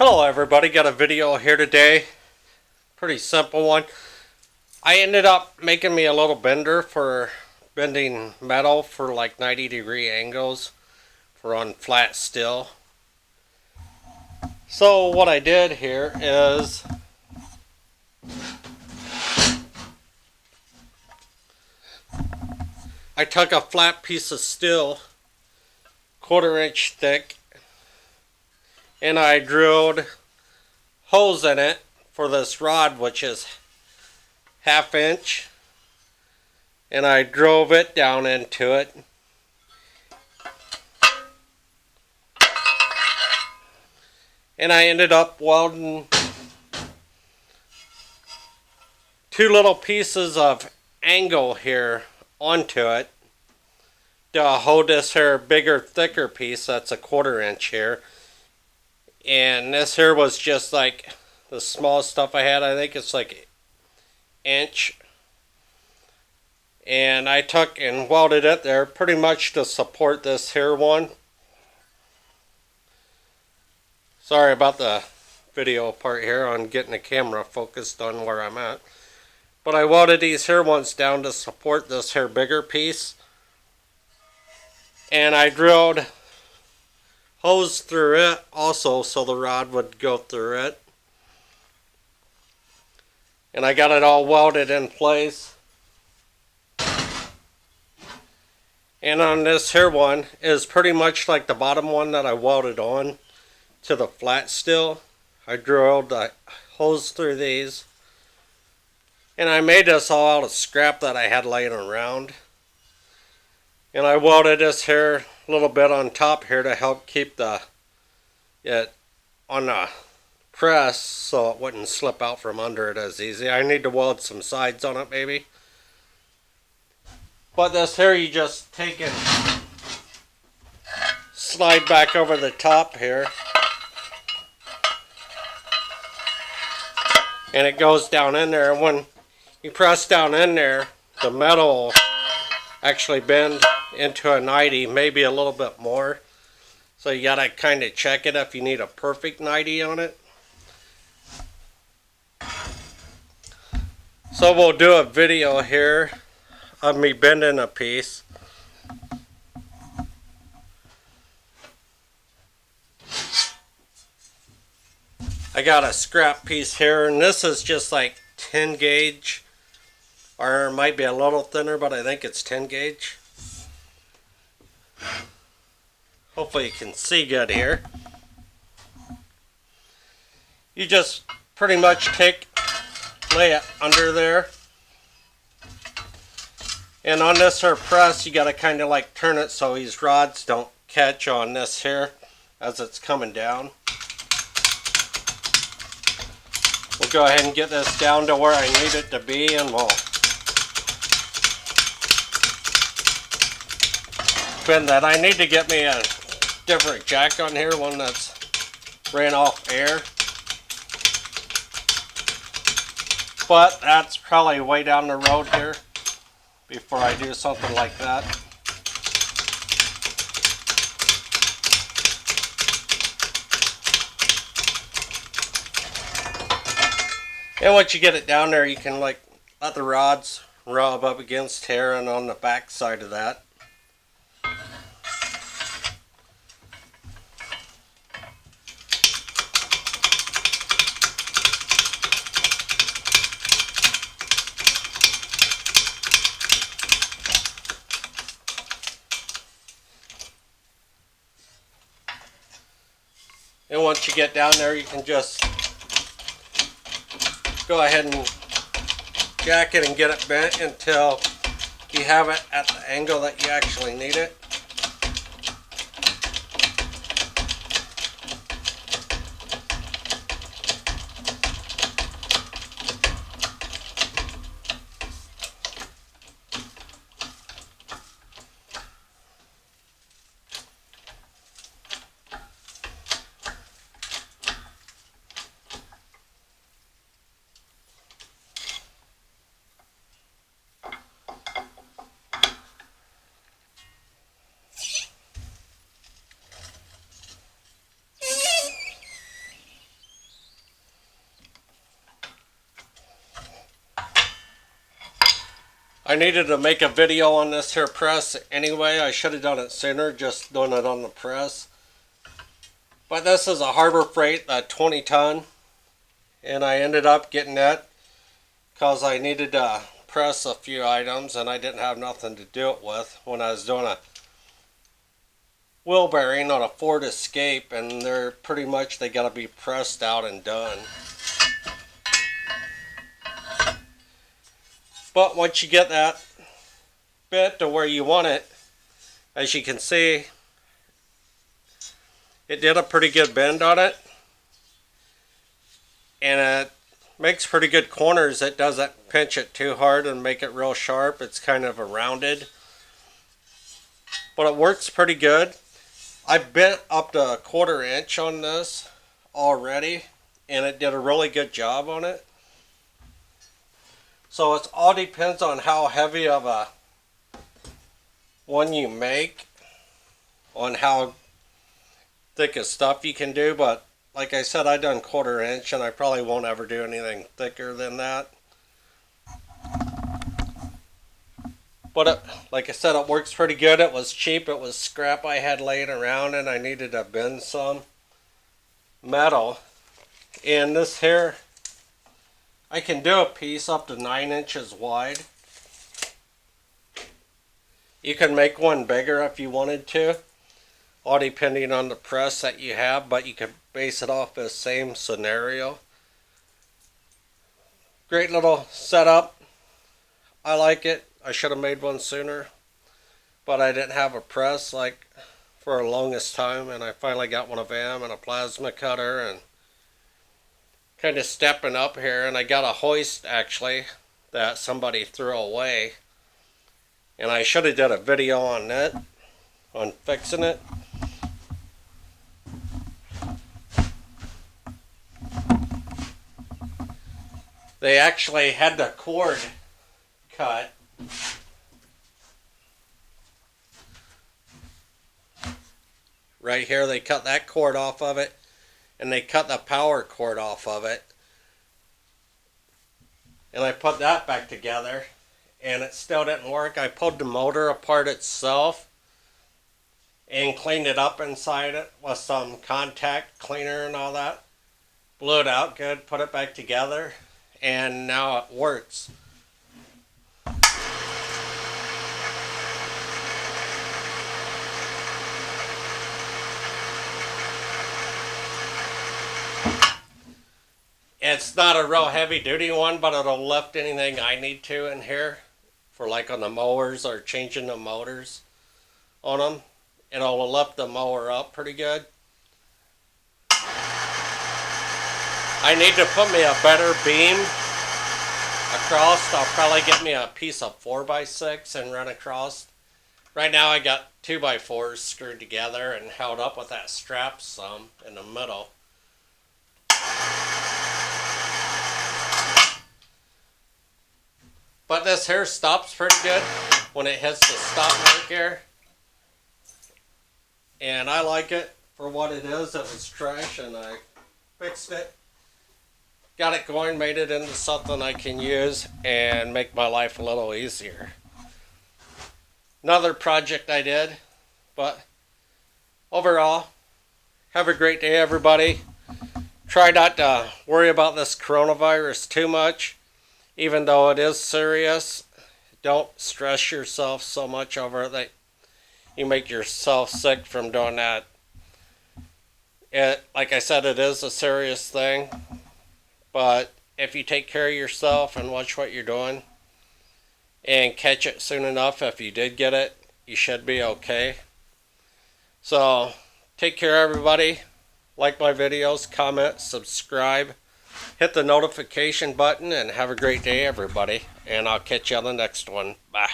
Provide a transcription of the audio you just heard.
Hello everybody, got a video here today. Pretty simple one. I ended up making me a little bender for bending metal for like 90-degree angles for on flat steel. So what I did here is I took a flat piece of steel, 1/4 inch thick, and I drilled holes in it for this rod, which is 1/2 inch, and I drove it down into it. And I ended up welding 2 little pieces of angle here onto it to hold this here bigger, thicker piece that's a 1/4 inch here. And this here was just like the small stuff I had. I think it's like 1 inch. And I took and welded it there pretty much to support this here one. Sorry about the video part here on getting the camera focused on where I'm at. But I welded these here ones down to support this here bigger piece. And I drilled holes through it also so the rod would go through it. And I got it all welded in place. And on this here one is pretty much like the bottom one that I welded on to the flat steel. I drilled the holes through these. And I made this all out of scrap that I had laying around. And I welded this here a little bit on top here to help keep it on the press so it wouldn't slip out from under it as easy. I need to weld some sides on it maybe. But this here you just take and slide back over the top here. And it goes down in there. And when you press down in there, the metal will actually bend into a 90, maybe a little bit more. So you gotta kind of check it if you need a perfect 90 on it. So we'll do a video here of me bending a piece. I got a scrap piece here, and this is just like 10 gauge, or it might be a little thinner, but I think it's 10 gauge. Hopefully you can see good here. You just pretty much lay it under there. And on this here press, you got to kind of like turn it so these rods don't catch on this here as it's coming down. We'll go ahead and get this down to where I need it to be, and we'll bend that. I need to get me a different jack on here, one that's ran off air. But that's probably way down the road here before I do something like that. And once you get it down there, you can like let the rods rub up against here and on the back side of that. And once you get down there, you can just go ahead and jack it and get it bent until you have it at the angle that you actually need it. I needed to make a video on this here press anyway. I should have done it sooner, just doing it on the press. But this is a Harbor Freight, a 20 ton. And I ended up getting that because I needed to press a few items and I didn't have nothing to do it with when I was doing a wheel bearing on a Ford Escape, and they're pretty much, they gotta be pressed out and done. But once you get that bit to where you want it, as you can see, it did a pretty good bend on it, and it makes pretty good corners. It doesn't pinch it too hard and make it real sharp. It's kind of a rounded, but it works pretty good. I bent up to 1/4 inch on this already, and it did a really good job on it. So it all depends on how heavy of a one you make, on how thick of stuff you can do. But like I said, I done 1/4 inch, and I probably won't ever do anything thicker than that. But it, like I said, it works pretty good. It was cheap. It was scrap I had laying around, and I needed to bend some metal. And this here, I can do a piece up to 9 inches wide. You can make one bigger if you wanted to, all depending on the press that you have, but you can base it off the same scenario. Great little setup. I like it. I should have made one sooner, but I didn't have a press like for the longest time, and I finally got one of them and a plasma cutter and kind of stepping up here. And I got a hoist actually that somebody threw away, and I should have done a video on it, on fixing it. They actually had the cord cut. Right here, they cut that cord off of it, and they cut the power cord off of it. And I put that back together, and it still didn't work. I pulled the motor apart itself and cleaned it up inside it with some contact cleaner and all that. Blew it out good, put it back together, and now it works. It's not a real heavy duty one, but it'll lift anything I need to in here for like on the mowers or changing the motors on them. It'll lift the mower up pretty good. I need to put me a better beam across. I'll probably get me a piece of 4x6 and run across. Right now I got 2x4s screwed together and held up with that strap some in the middle. But this here stops pretty good when it hits the stop mark here. And I like it for what it is. It was trash and I fixed it. Got it going, made it into something I can use and make my life a little easier. Another project I did, but overall, have a great day everybody. Try not to worry about this coronavirus too much. Even though it is serious, don't stress yourself so much over it that you make yourself sick from doing that. Like I said, it is a serious thing, but if you take care of yourself and watch what you're doing and catch it soon enough, if you did get it, you should be okay. So take care everybody. Like my videos, comment, subscribe. Hit the notification button, and have a great day everybody, and I'll catch you on the next one. Bye.